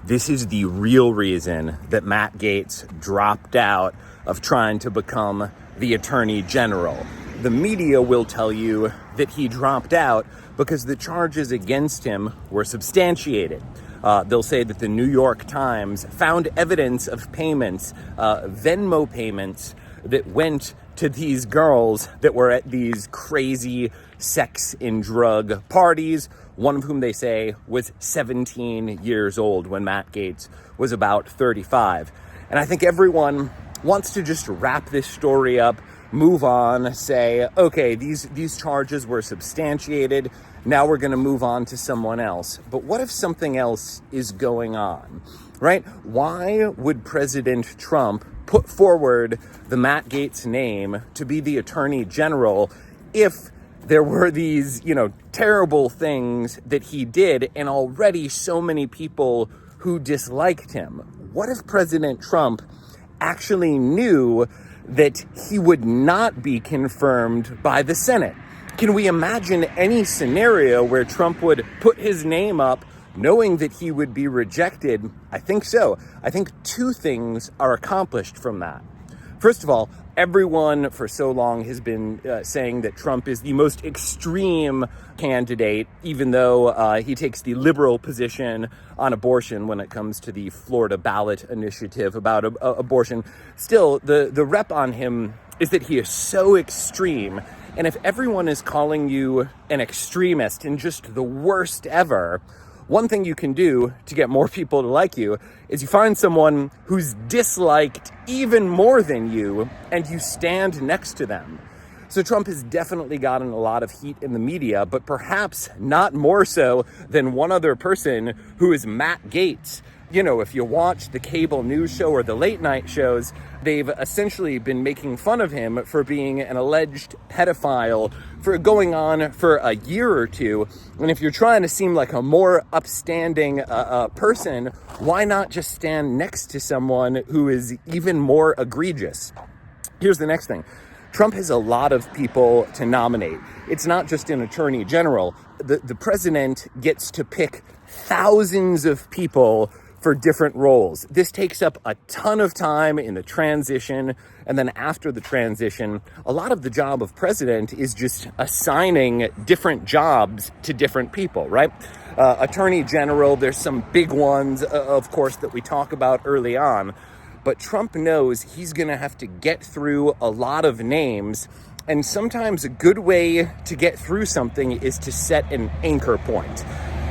This is the real reason that Matt Gaetz dropped out of trying to become the Attorney General. The media will tell you that he dropped out because the charges against him were substantiated. They'll say that the New York Times found evidence of payments, Venmo payments, that went to these girls that were at these crazy sex and drug parties, one of whom they say was 17 years old when Matt Gaetz was about 35. And I think everyone wants to just wrap this story up, move on, say, okay, these charges were substantiated. Now we're going to move on to someone else. But what if something else is going on, right? Why would President Trump put forward the Matt Gaetz name to be the Attorney General if there were these, terrible things that he did and already so many people who disliked him? What if President Trump actually knew that he would not be confirmed by the Senate? Can we imagine any scenario where Trump would put his name up knowing that he would be rejected? I think so. I think two things are accomplished from that. First of all, everyone for so long has been saying that Trump is the most extreme candidate, even though he takes the liberal position on abortion when it comes to the Florida ballot initiative about abortion. Still, the rep on him is that he is so extreme. And if everyone is calling you an extremist and just the worst ever, one thing you can do to get more people to like you is you find someone who's disliked even more than you and you stand next to them. So Trump has definitely gotten a lot of heat in the media, but perhaps not more so than one other person, who is Matt Gaetz. If you watch the cable news show or the late night shows, they've essentially been making fun of him for being an alleged pedophile for going on for a year or two. And if you're trying to seem like a more upstanding person, why not just stand next to someone who is even more egregious? Here's the next thing. Trump has a lot of people to nominate. It's not just an attorney general. The president gets to pick thousands of people for different roles. This takes up a ton of time in the transition. And then after the transition, a lot of the job of president is just assigning different jobs to different people, right? Attorney general, there's some big ones, of course, that we talk about early on. But Trump knows he's going to have to get through a lot of names. And sometimes a good way to get through something is to set an anchor point.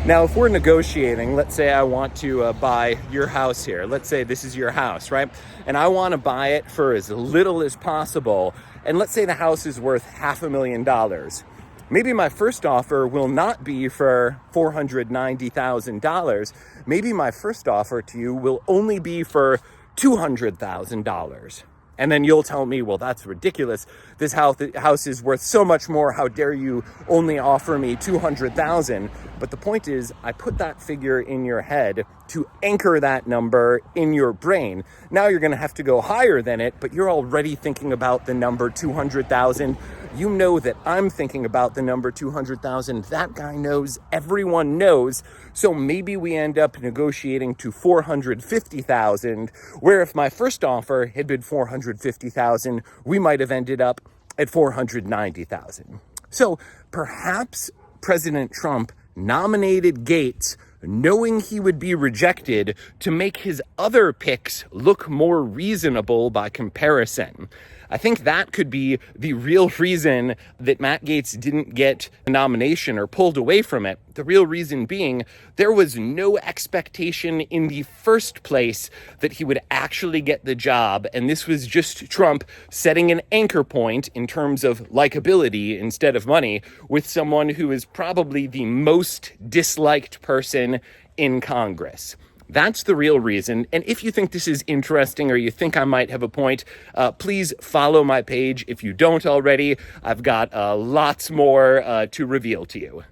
Now, if we're negotiating, let's say I want to buy your house here. Let's say this is your house, right? And I want to buy it for as little as possible. And let's say the house is worth $500,000. Maybe my first offer will not be for $490,000. Maybe my first offer to you will only be for $200,000. And then you'll tell me, well, that's ridiculous. This house is worth so much more. How dare you only offer me $200,000? But the point is, I put that figure in your head to anchor that number in your brain. Now you're going to have to go higher than it, but you're already thinking about the number 200,000. You know that I'm thinking about the number 200,000. That guy knows, everyone knows. So maybe we end up negotiating to 450,000, where if my first offer had been 450,000, we might have ended up at 490,000. So perhaps President Trump nominated Gaetz knowing he would be rejected to make his other picks look more reasonable by comparison. I think that could be the real reason that Matt Gaetz didn't get a nomination or pulled away from it. The real reason being there was no expectation in the first place that he would actually get the job. And this was just Trump setting an anchor point in terms of likability instead of money with someone who is probably the most disliked person in Congress. That's the real reason. And if you think this is interesting or you think I might have a point, please follow my page. If you don't already, I've got lots more to reveal to you.